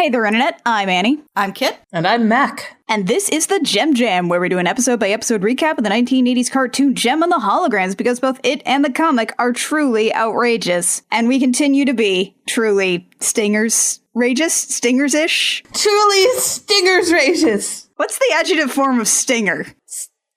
Hey there, Internet. I'm Annie. I'm Kit. And I'm Mac. And this is the JEM Jam, where we do an episode-by-episode recap of the 1980s cartoon JEM and the Holograms, because both it and the comic are truly outrageous. And we continue to be truly stingers-rageous? Stingers-ish? Truly stingers-rageous. What's the adjective form of stinger?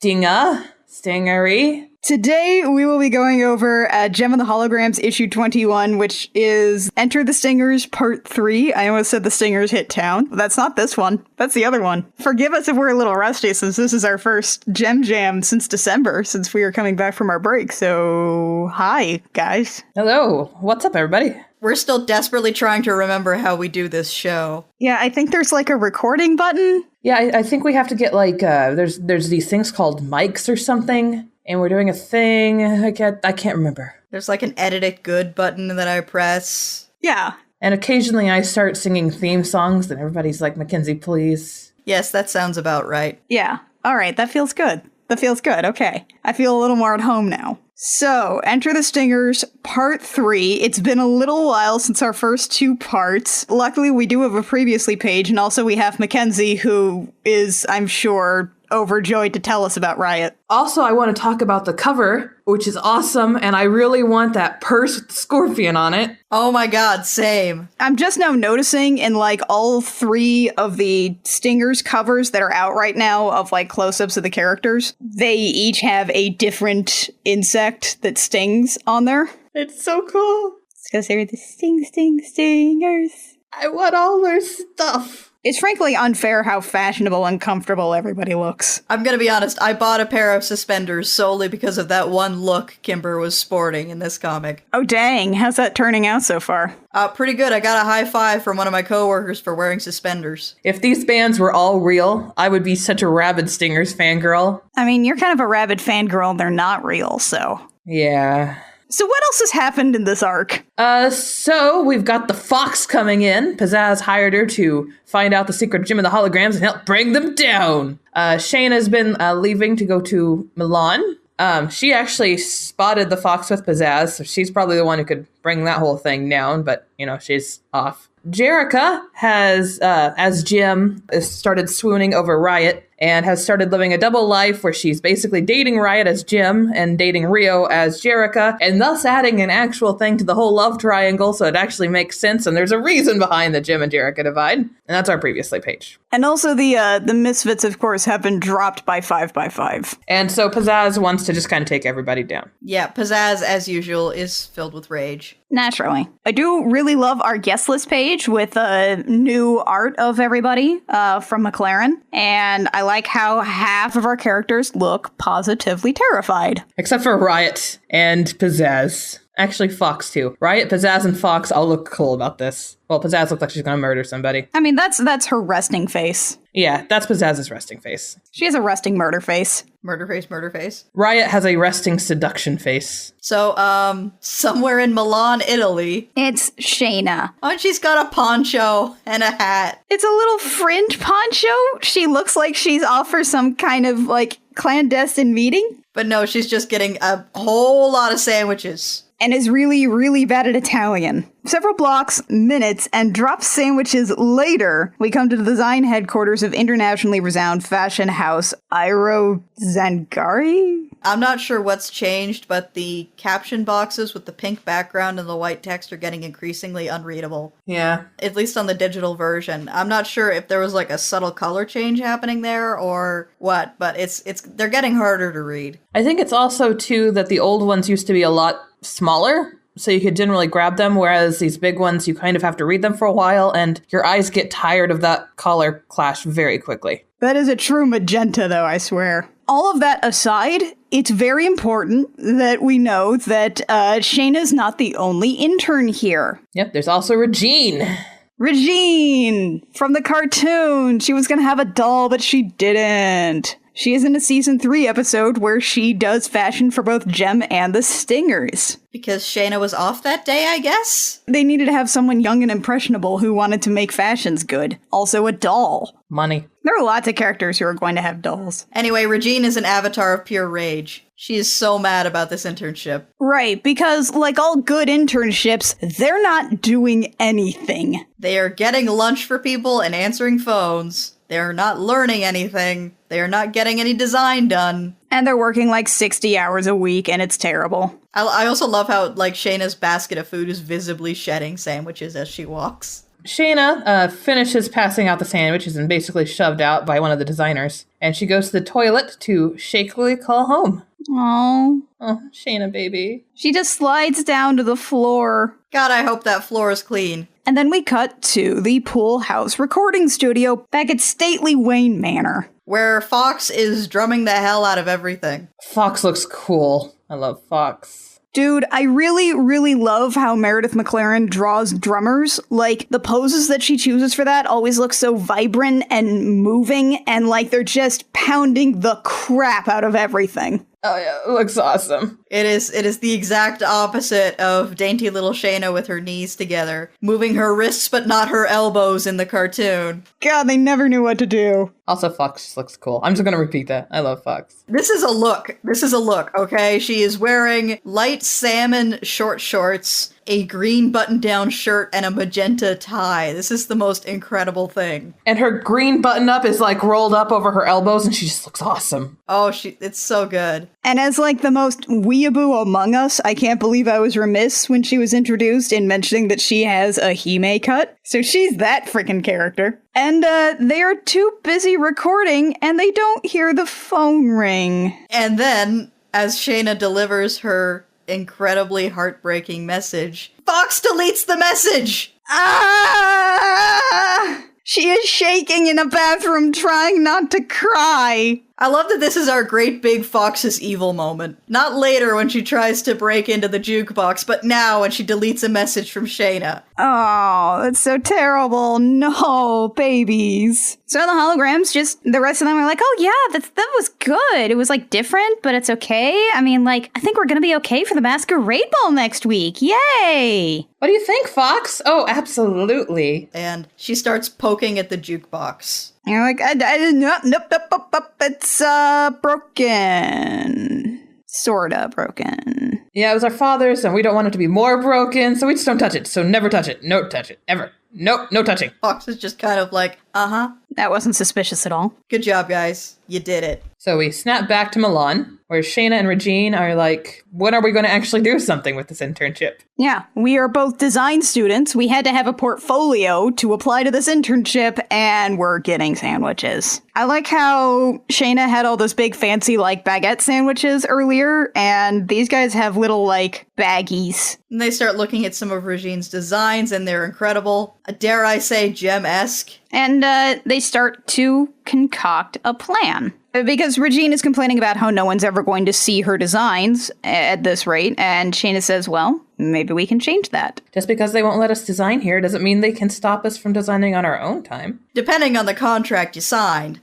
Stinga. Stingery. Today, we will be going over JEM and the Holograms issue 21, which is Enter the Stingers Part 3. I almost said the Stingers hit town. But that's not this one. That's the other one. Forgive us if we're a little rusty, since this is our first JEM Jam since December, since we are coming back from our break. So, hi, guys. Hello. What's up, everybody? We're still desperately trying to remember how we do this show. Yeah, I think there's like a recording button. Yeah, I think we have to get like, there's these things called mics or something. And we're doing a thing. I can't remember. There's like an edit it good button that I press. Yeah. And occasionally I start singing theme songs and everybody's like, Mackenzie, please. Yes, that sounds about right. Yeah. All right. That feels good. Okay. I feel a little more at home now. So, Enter the Stingers, Part 3. It's been a little while since our first two parts. Luckily, we do have a previously page, and also we have Mackenzie, who is, I'm sure, overjoyed to tell us about Riot. Also, I want to talk about the cover, which is awesome, and I really want that purse with the scorpion on it. Oh my god, same. I'm just now noticing in, like, all three of the Stingers covers that are out right now of, like, close-ups of the characters, they each have a different insect that stings on there. It's so cool. It's because they're the stingers. I want all their stuff. It's frankly unfair how fashionable and comfortable everybody looks. I'm gonna be honest, I bought a pair of suspenders solely because of that one look Kimber was sporting in this comic. Oh dang, how's that turning out so far? Pretty good. I got a high five from one of my coworkers for wearing suspenders. If these bands were all real, I would be such a rabid Stingers fangirl. I mean, you're kind of a rabid fangirl, they're not real, so. Yeah. So what else has happened in this arc? So we've got the Fox coming in. Pizzazz hired her to find out the secret JEM of the Holograms and help bring them down. Shayna's been leaving to go to Milan. She actually spotted the Fox with Pizzazz, so she's probably the one who could bring that whole thing down, but, you know, she's off. Jerrica has, as JEM, started swooning over Riot and has started living a double life where she's basically dating Riot as JEM and dating Rio as Jerrica, and thus adding an actual thing to the whole love triangle, so it actually makes sense, and there's a reason behind the JEM and Jerrica divide. And that's our previously page. And also the Misfits, of course, have been dropped by 5x5. And so Pizzazz wants to just kind of take everybody down. Yeah, Pizzazz, as usual, is filled with rage. Naturally. I do really love our guest list page with new art of everybody from McLaren, and I like how half of our characters look positively terrified. Except for Riot and Pizzazz. Actually, Fox, too. Riot, Pizzazz, and Fox all look cool about this. Well, Pizzazz looks like she's gonna murder somebody. I mean, that's her resting face. Yeah, that's Pizzazz's resting face. She has a resting murder face. Murder face, murder face. Riot has a resting seduction face. So, somewhere in Milan, Italy. It's Shayna. Oh, and she's got a poncho and a hat. It's a little fringe poncho. She looks like she's off for some kind of, like, clandestine meeting. But no, she's just getting a whole lot of sandwiches. And is really, really bad at Italian. Several blocks, minutes, and drop sandwiches later, we come to the design headquarters of internationally renowned fashion house Iro Zangari? I'm not sure what's changed, but the caption boxes with the pink background and the white text are getting increasingly unreadable. Yeah. At least on the digital version. I'm not sure if there was like a subtle color change happening there or what, but they're getting harder to read. I think it's also, too, that the old ones used to be a lot smaller, so you could generally grab them, whereas these big ones, you kind of have to read them for a while, and your eyes get tired of that color clash very quickly. That is a true magenta, though, I swear. All of that aside, it's very important that we know that Shayna's not the only intern here. Yep, there's also Regine. Regine! From the cartoon! She was gonna have a doll, but she didn't. She is in a season 3 episode where she does fashion for both JEM and the Stingers. Because Shayna was off that day, I guess? They needed to have someone young and impressionable who wanted to make fashions good. Also a doll. Money. There are lots of characters who are going to have dolls. Anyway, Regine is an avatar of pure rage. She is so mad about this internship. Right, because like all good internships, they're not doing anything. They are getting lunch for people and answering phones. They are not learning anything. They are not getting any design done. And they're working like 60 hours a week, and it's terrible. I also love how, like, Shayna's basket of food is visibly shedding sandwiches as she walks. Shayna finishes passing out the sandwiches and basically shoved out by one of the designers. And she goes to the toilet to shakily call home. Aww. Oh, Shayna, baby. She just slides down to the floor. God, I hope that floor is clean. And then we cut to the Pool House recording studio back at stately Wayne Manor. Where Fox is drumming the hell out of everything. Fox looks cool. I love Fox. Dude, I really, really love how Meredith McLaren draws drummers. Like, the poses that she chooses for that always look so vibrant and moving, and like they're just pounding the crap out of everything. Oh yeah, it looks awesome. It is the exact opposite of dainty little Shayna with her knees together, moving her wrists but not her elbows in the cartoon. God, they never knew what to do. Also, Fox just looks cool. I'm just gonna repeat that. I love Fox. This is a look, okay? She is wearing light salmon short shorts, a green button-down shirt, and a magenta tie. This is the most incredible thing. And her green button-up is like rolled up over her elbows, and she just looks awesome. Oh, it's so good. And as like the most weeaboo among us, I can't believe I was remiss when she was introduced in mentioning that she has a Hime cut. So she's that freaking character. And they are too busy recording, and they don't hear the phone ring. And then, as Shayna delivers her incredibly heartbreaking message, Fox deletes the message! Ah! She is shaking in a bathroom trying not to cry. I love that this is our great big Fox's evil moment. Not later when she tries to break into the jukebox, but now when she deletes a message from Shayna. Oh, that's so terrible. No, babies. So the holograms, just the rest of them are like, oh yeah, that was good. It was like different, but it's okay. I mean, like, I think we're gonna be okay for the masquerade ball next week. Yay! What do you think, Fox? Oh, absolutely. And she starts poking at the jukebox. And you're like, nope, it's broken. Sorta broken. Yeah, it was our father's, and we don't want it to be more broken, so we just don't touch it. So never touch it. No touch it. Ever. Nope, no touching. Fox is just kind of like, That wasn't suspicious at all. good job, guys. You did it. So we snap back to Milan, where Shayna and Regine are like, when are we going to actually do something with this internship? Yeah, we are both design students. We had to have a portfolio to apply to this internship, and we're getting sandwiches. I like how Shayna had all those big fancy, like, baguette sandwiches earlier, and these guys have little, like, baggies. And they start looking at some of Regine's designs, and they're incredible. Dare I say, JEM-esque. And they start to concoct a plan. Because Regine is complaining about how no one's ever going to see her designs at this rate, and Shayna says, well, maybe we can change that. Just because they won't let us design here doesn't mean they can stop us from designing on our own time. Depending on the contract you signed.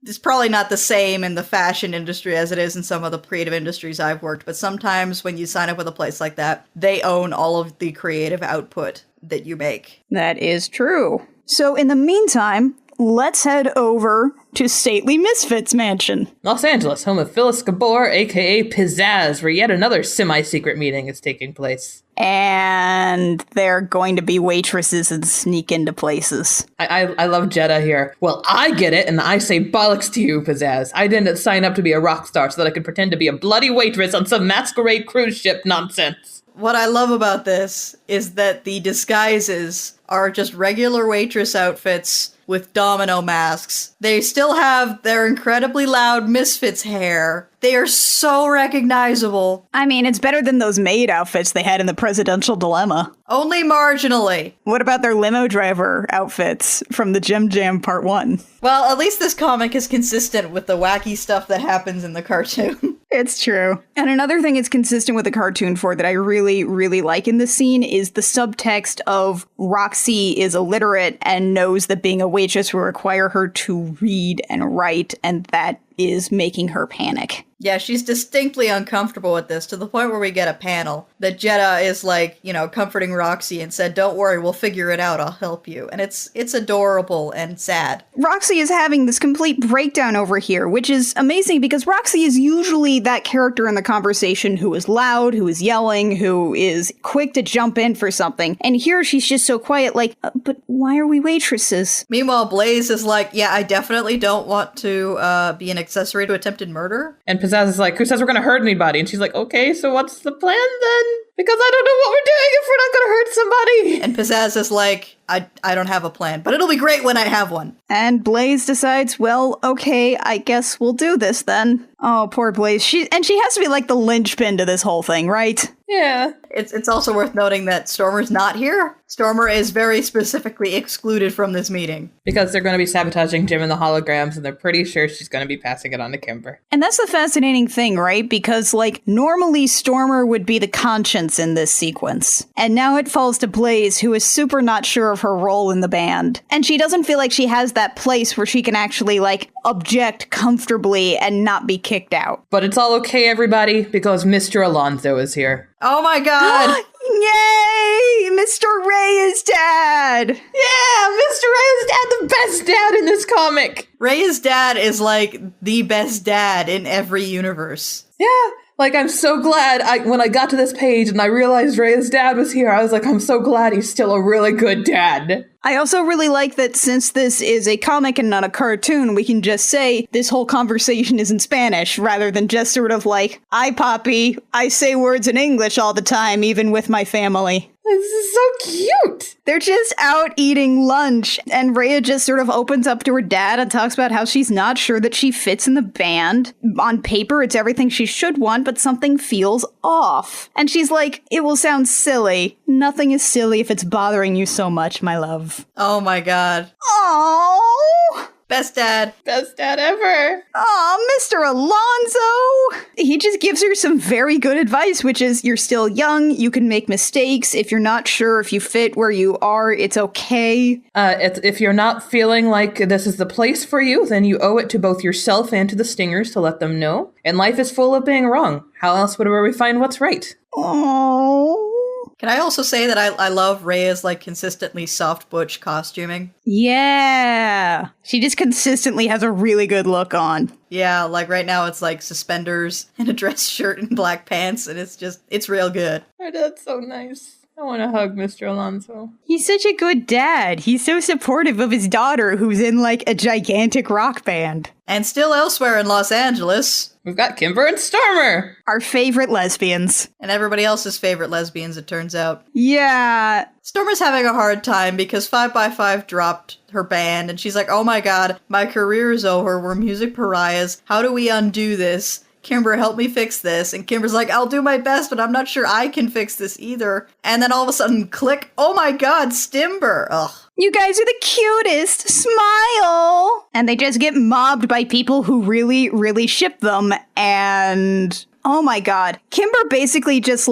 It's probably not the same in the fashion industry as it is in some of the creative industries I've worked, but sometimes when you sign up with a place like that, they own all of the creative output that you make. That is true. So in the meantime, let's head over to Stately Misfits Mansion. Los Angeles, home of Phyllis Gabor, aka Pizzazz, where yet another semi-secret meeting is taking place. And they're going to be waitresses and sneak into places. I love Jeddah here. Well, I get it, and I say bollocks to you, Pizzazz. I didn't sign up to be a rock star so that I could pretend to be a bloody waitress on some masquerade cruise ship nonsense. What I love about this is that the disguises are just regular waitress outfits with domino masks. They still have their incredibly loud Misfits hair. They are so recognizable. I mean, it's better than those maid outfits they had in the Presidential Dilemma. Only marginally. What about their limo driver outfits from the Gem Jam Part 1? Well, at least this comic is consistent with the wacky stuff that happens in the cartoon. It's true. And another thing it's consistent with the cartoon for that I really, really like in this scene is the subtext of Roxy is illiterate and knows that being a waitress will require her to read and write, and that is making her panic. Yeah, she's distinctly uncomfortable with this, to the point where we get a panel that Jeddah is like, comforting Roxy and said, "Don't worry, we'll figure it out, I'll help you." And it's adorable and sad. Roxy is having this complete breakdown over here, which is amazing because Roxy is usually that character in the conversation who is loud, who is yelling, who is quick to jump in for something. And here she's just so quiet, like, but why are we waitresses? Meanwhile, Blaze is like, "Yeah, I definitely don't want to be an accessory to attempted murder." And Pizzazz is like, who says we're gonna hurt anybody? And she's like, okay, so what's the plan then? Because I don't know what we're doing if we're not gonna hurt somebody. And Pizzazz is like, I don't have a plan, but it'll be great when I have one. And Blaze decides, well, okay, I guess we'll do this then. Oh, poor Blaze. She has to be like the linchpin to this whole thing, right? Yeah. It's also worth noting that Stormer's not here. Stormer is very specifically excluded from this meeting. Because they're going to be sabotaging JEM and the holograms, and they're pretty sure she's going to be passing it on to Kimber. And that's the fascinating thing, right? Because, normally Stormer would be the conscience in this sequence. And now it falls to Blaze, who is super not sure of her role in the band. And she doesn't feel like she has that place where she can actually, object comfortably and not be kicked out. But it's all okay, everybody, because Mr. Alonso is here. Oh my god! Yay! Mr. Ray is dad! Yeah, Mr. Ray is dad, the best dad in this comic! Ray's dad is the best dad in every universe. Yeah. I'm so glad when I got to this page and I realized Ray's dad was here, I was like, I'm so glad he's still a really good dad. I also really like that since this is a comic and not a cartoon, we can just say this whole conversation is in Spanish rather than just sort of "I, Poppy, I say words in English all the time, even with my family." This is so cute. They're just out eating lunch, and Raya just sort of opens up to her dad and talks about how she's not sure that she fits in the band. On paper, it's everything she should want, but something feels off. And she's like, it will sound silly. Nothing is silly if it's bothering you so much, my love. Oh my god. Aww. Best dad. Best dad ever. Aw, Mr. Alonso! He just gives her some very good advice, which is you're still young, you can make mistakes. If you're not sure if you fit where you are, it's okay. If you're not feeling like this is the place for you, then you owe it to both yourself and to the Stingers to let them know. And life is full of being wrong. How else would we find what's right? Aww. Can I also say that I love Raya's consistently soft butch costuming? Yeah. She just consistently has a really good look on. Yeah, right now it's suspenders and a dress shirt and black pants, and it's real good. Her dad's so nice. I want to hug Mr. Alonso. He's such a good dad. He's so supportive of his daughter who's in a gigantic rock band. And still elsewhere in Los Angeles. We've got Kimber and Stormer. Our favorite lesbians. And everybody else's favorite lesbians, it turns out. Yeah. Stormer's having a hard time because 5x5 dropped her band, and she's like, oh my god, my career is over, we're music pariahs, how do we undo this? Kimber, help me fix this. And Kimber's like, I'll do my best, but I'm not sure I can fix this either. And then all of a sudden, click, oh my god, Stimber. Ugh. You guys are the cutest. Smile. And they just get mobbed by people who really, really ship them. And oh my god. Kimber basically just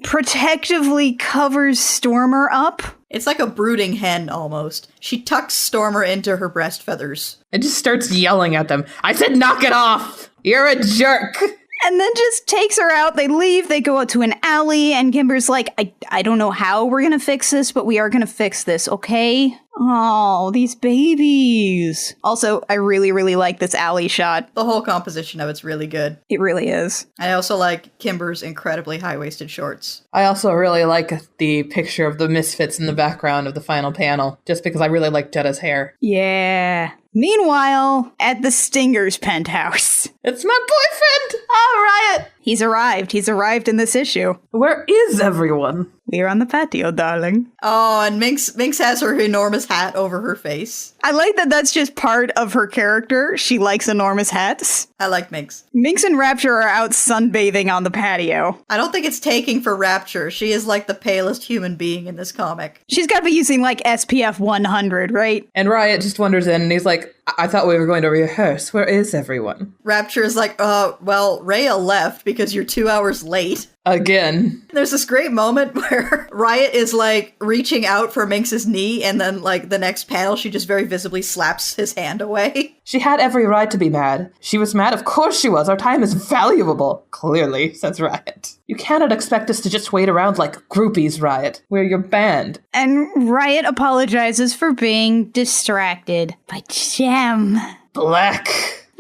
protectively covers Stormer up. It's like a brooding hen almost. She tucks Stormer into her breast feathers. And just starts yelling at them. I said knock it off! You're a jerk! And then just takes her out. They leave. They go out to an alley. And Kimber's like, I don't know how we're going to fix this, but we are going to fix this, okay? Oh, these babies. Also, I really, really like this alley shot. The whole composition of it's really good. It really is. I also like Kimber's incredibly high-waisted shorts. I also really like the picture of the Misfits in the background of the final panel, just because I really like Jetta's hair. Yeah. Meanwhile, at the Stingers' penthouse. It's my boyfriend! Oh, Riot! He's arrived. He's arrived in this issue. Where is everyone? We're on the patio, darling. Oh, and Minx has her enormous hat over her face. I like that that's just part of her character. She likes enormous hats. I like Minx. Minx and Rapture are out sunbathing on the patio. I don't think it's taking for Rapture. She is the palest human being in this comic. She's got to be using SPF 100, right? And Riot just wanders in and he's like, I thought we were going to rehearse. Where is everyone? Rapture is like, well, Raya left because you're 2 hours late. Again. There's this great moment where Riot is like reaching out for Minx's knee, and then like the next panel, she just very visibly slaps his hand away. She had every right to be mad. She was mad? Of course she was. Our time is valuable. Clearly, says Riot. You cannot expect us to just wait around like groupies, Riot. We're your band. And Riot apologizes for being distracted by JEM. Black.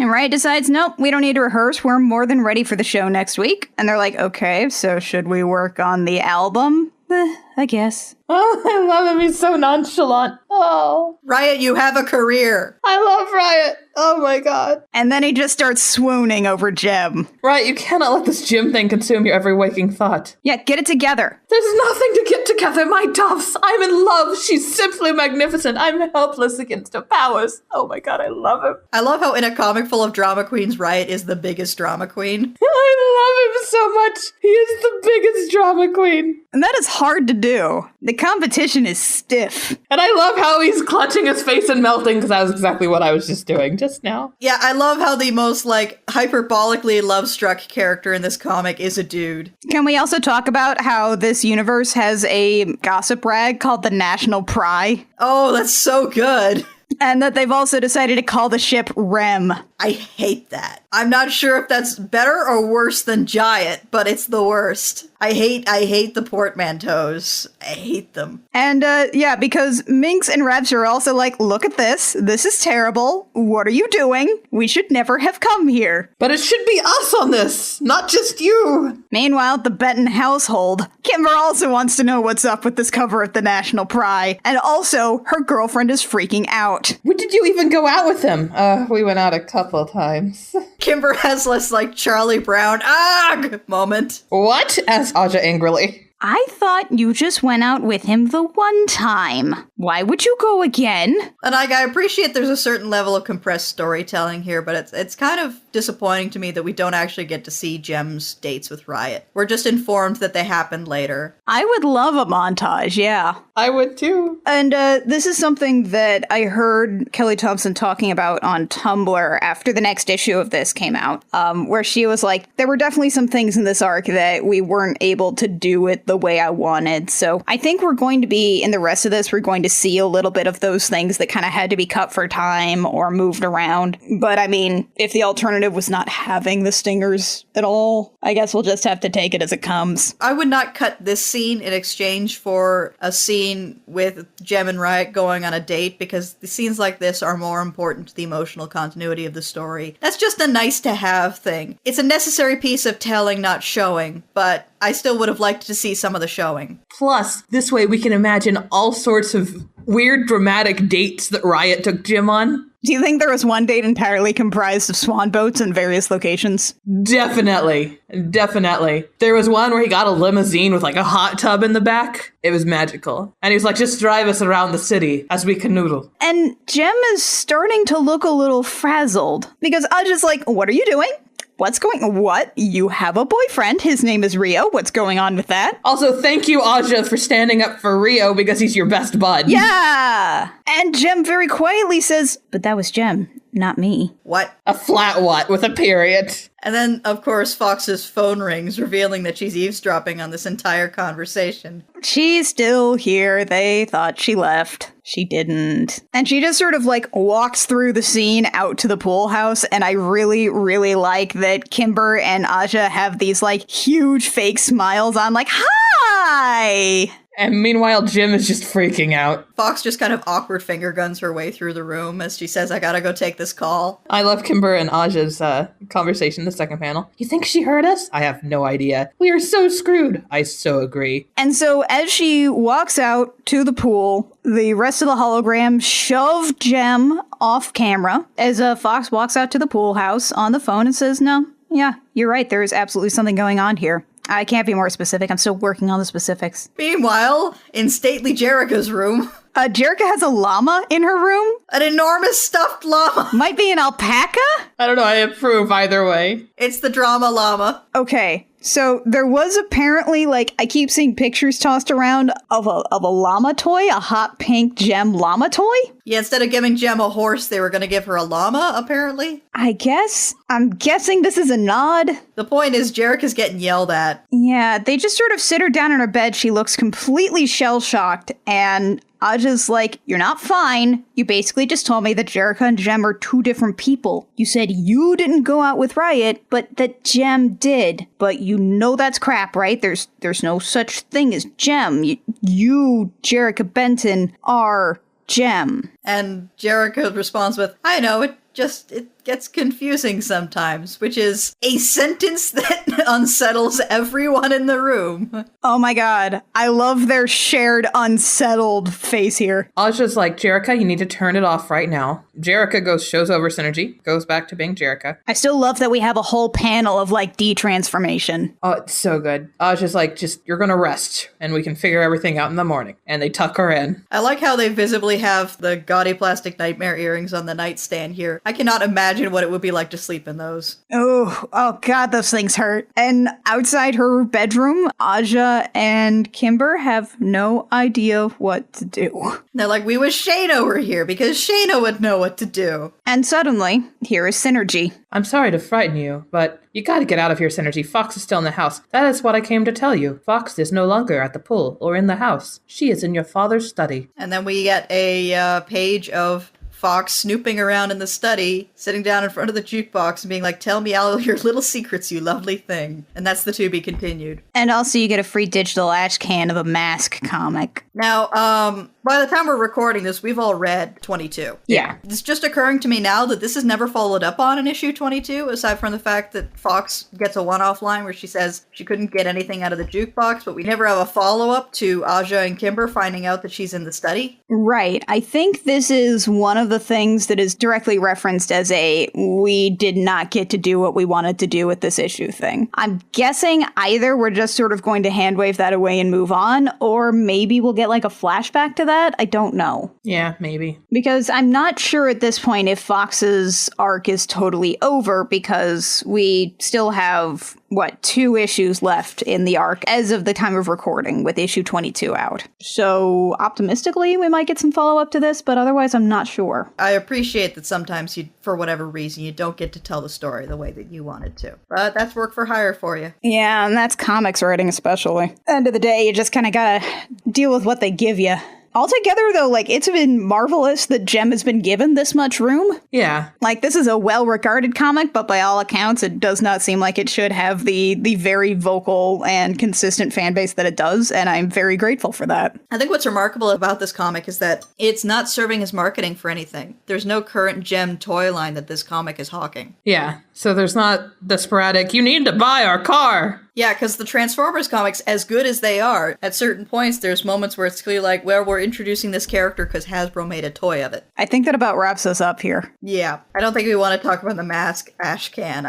And Riot decides, nope, we don't need to rehearse. We're more than ready for the show next week. And they're like, okay, so should we work on the album? I guess. Oh, I love him. He's so nonchalant. Oh. Riot, you have a career. I love Riot. Oh my god. And then he just starts swooning over JEM. Right, you cannot let this Jim thing consume your every waking thought. Yeah, get it together. There's nothing to get together, my doves. I'm in love. She's simply magnificent. I'm helpless against her powers. Oh my god, I love him. I love how in a comic full of drama queens, Riot is the biggest drama queen. I love him so much. He is the biggest drama queen. And that is hard to do. The competition is stiff. And I love how he's clutching his face and melting, because that was exactly what I was just doing just now. Yeah, I love how the most, like, hyperbolically love-struck character in this comic is a dude. Can we also talk about how this universe has a gossip rag called the National Pry? Oh, that's so good. And that they've also decided to call the ship REM. I hate that. I'm not sure if that's better or worse than Giant, but it's the worst. I hate the portmanteaus. I hate them. And, yeah, because Minx and Reps are also like, look at this. This is terrible. What are you doing? We should never have come here. But it should be us on this, not just you. Meanwhile, at the Benton household, Kimber also wants to know what's up with this cover of the National Pry. And also, her girlfriend is freaking out. When did you even go out with him? We went out a couple times. Kimber has this, like, Charlie Brown, moment. What? Asked Aja angrily. I thought you just went out with him the one time. Why would you go again? And I appreciate there's a certain level of compressed storytelling here, but it's kind of disappointing to me that we don't actually get to see JEM's dates with Riot. We're just informed that they happened later. I would love a montage, yeah. I would too. And this is something that I heard Kelly Thompson talking about on Tumblr after the next issue of this came out, where she was like, there were definitely some things in this arc that we weren't able to do it the way I wanted. So I think we're going to be, in the rest of this, we're going to see a little bit of those things that kind of had to be cut for time or moved around. But I mean, if the alternative was not having the stingers at all, I guess we'll just have to take it as it comes. I would not cut this scene in exchange for a scene with JEM and Riot going on a date, because the scenes like this are more important to the emotional continuity of the story. That's just a nice to have thing. It's a necessary piece of telling, not showing, but I still would have liked to see some of the showing. Plus, this way we can imagine all sorts of weird dramatic dates that Riot took Jim on. Do you think there was one date entirely comprised of swan boats in various locations? Definitely. Definitely. There was one where he got a limousine with like a hot tub in the back. It was magical. And he was like, just drive us around the city as we canoodle. And JEM is starting to look a little frazzled. Because Aja's like, what are you doing? What's going? What? You have a boyfriend. His name is Rio. What's going on with that? Also, thank you, Aja, for standing up for Rio because he's your best bud. Yeah! And JEM very quietly says, but that was JEM, not me. What? A flat what with a period. And then, of course, Fox's phone rings, revealing that she's eavesdropping on this entire conversation. She's still here. They thought she left. She didn't. And she just sort of like walks through the scene out to the pool house. And I really, really like that Kimber and Aja have these like huge fake smiles on, like, hi! And meanwhile, Jim is just freaking out. Fox just kind of awkward finger guns her way through the room as she says, I gotta go take this call. I love Kimber and Aja's conversation in the second panel. You think she heard us? I have no idea. We are so screwed. I so agree. And so as she walks out to the pool, the rest of the holograms shove JEM off camera as Fox walks out to the pool house on the phone and says, no, yeah, you're right. There is absolutely something going on here. I can't be more specific. I'm still working on the specifics. Meanwhile, in stately Jerica's room... Jerica has a llama in her room? An enormous stuffed llama! Might be an alpaca? I don't know, I approve either way. It's the drama llama. Okay, so there was apparently, like, I keep seeing pictures tossed around of a llama toy, a hot pink JEM llama toy? Yeah, instead of giving JEM a horse, they were going to give her a llama, apparently. I guess. I'm guessing this is a nod. The point is, Jerica's getting yelled at. Yeah, they just sort of sit her down in her bed. She looks completely shell-shocked, and Aja's like, you're not fine. You basically just told me that Jerica and Jem are two different people. You said you didn't go out with Riot, but that Jem did. But you know that's crap, right? There's no such thing as Jem. You, Jerica Benton, are Jem. And Jerica responds with, I know, it gets confusing sometimes, which is a sentence that unsettles everyone in the room. Oh my god. I love their shared unsettled face here. Aja's like, Jerica, you need to turn it off right now. Jerica shows over synergy, goes back to being Jerica. I still love that we have a whole panel of like de-transformation. Oh, it's so good. Aja's like, you're gonna rest and we can figure everything out in the morning. And they tuck her in. I like how they visibly have the gaudy plastic nightmare earrings on the nightstand here. I cannot imagine what it would be like to sleep in those. Oh god, those things hurt. And outside her bedroom, Aja and Kimber have no idea what to do. They're like, we wish Shayna were here because Shayna would know what to do. And suddenly, here is Synergy. I'm sorry to frighten you, but you gotta get out of here, Synergy. Fox is still in the house. That is what I came to tell you. Fox is no longer at the pool or in the house. She is in your father's study. And then we get a page of Fox snooping around in the study, sitting down in front of the jukebox and being like, tell me all your little secrets, you lovely thing. And that's the to be continued. And also you get a free digital ash can of a Mask comic. Now, by the time we're recording this, we've all read 22. Yeah. It's just occurring to me now that this is never followed up on in issue 22, aside from the fact that Fox gets a one-off line where she says she couldn't get anything out of the jukebox, but we never have a follow-up to Aja and Kimber finding out that she's in the study. Right. I think this is one of the things that is directly referenced as a we did not get to do what we wanted to do with this issue thing. I'm guessing either we're just sort of going to handwave that away and move on, or maybe we'll get like a flashback to that. I don't know. Yeah, maybe. Because I'm not sure at this point if Fox's arc is totally over, because we still have, 2 issues left in the arc as of the time of recording, with issue 22 out. So optimistically, we might get some follow-up to this, but otherwise I'm not sure. I appreciate that sometimes you, for whatever reason, you don't get to tell the story the way that you wanted to. But that's work for hire for you. Yeah, and that's comics writing especially. End of the day, you just kind of gotta deal with what they give you. Altogether, though, it's been marvelous that JEM has been given this much room. Yeah. This is a well-regarded comic, but by all accounts, it does not seem like it should have the very vocal and consistent fan base that it does, and I'm very grateful for that. I think what's remarkable about this comic is that it's not serving as marketing for anything. There's no current JEM toy line that this comic is hawking. Yeah, so there's not the sporadic, you need to buy our car. Yeah, because the Transformers comics, as good as they are, at certain points there's moments where it's clearly like, well, we're introducing this character because Hasbro made a toy of it. I think that about wraps us up here. Yeah, I don't think we want to talk about the Mask Ash Can.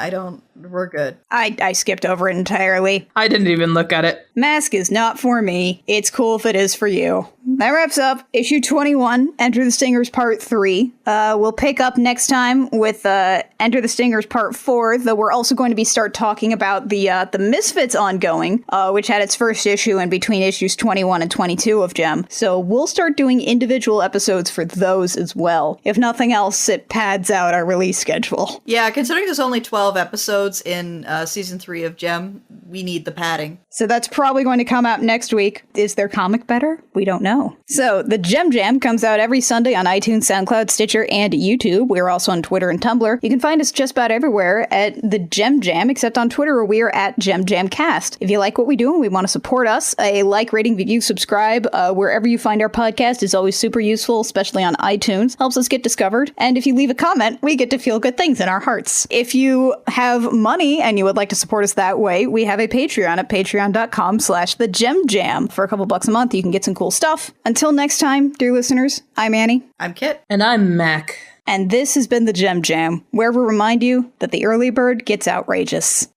We're good. I skipped over it entirely. I didn't even look at it. Mask is not for me. It's cool if it is for you. That wraps up issue 21, Enter the Stingers Part 3. We'll pick up next time with Enter the Stingers Part 4, though we're also going to start talking about the Misfits ongoing, which had its first issue in between issues 21 and 22 of JEM. So we'll start doing individual episodes for those as well. If nothing else, it pads out our release schedule. Yeah, considering there's only 12 episodes in season 3 of JEM, we need the padding. So that's probably going to come out next week. Is their comic better? We don't know. So the Gem Jam comes out every Sunday on iTunes, SoundCloud, Stitcher, and YouTube. We're also on Twitter and Tumblr. You can find us just about everywhere at the Gem Jam, except on Twitter where we are at GemJamCast. If you like what we do and we want to support us, a like, rating, review, subscribe, wherever you find our podcast is always super useful, especially on iTunes. Helps us get discovered. And if you leave a comment, we get to feel good things in our hearts. If you have money and you would like to support us that way, we have a Patreon at patreon.com/thegemjam. For a couple bucks a month, you can get some cool stuff. Until next time, dear listeners, I'm Annie. I'm Kit. And I'm Mac. And this has been the Gem Jam, where we remind you that the early bird gets outrageous.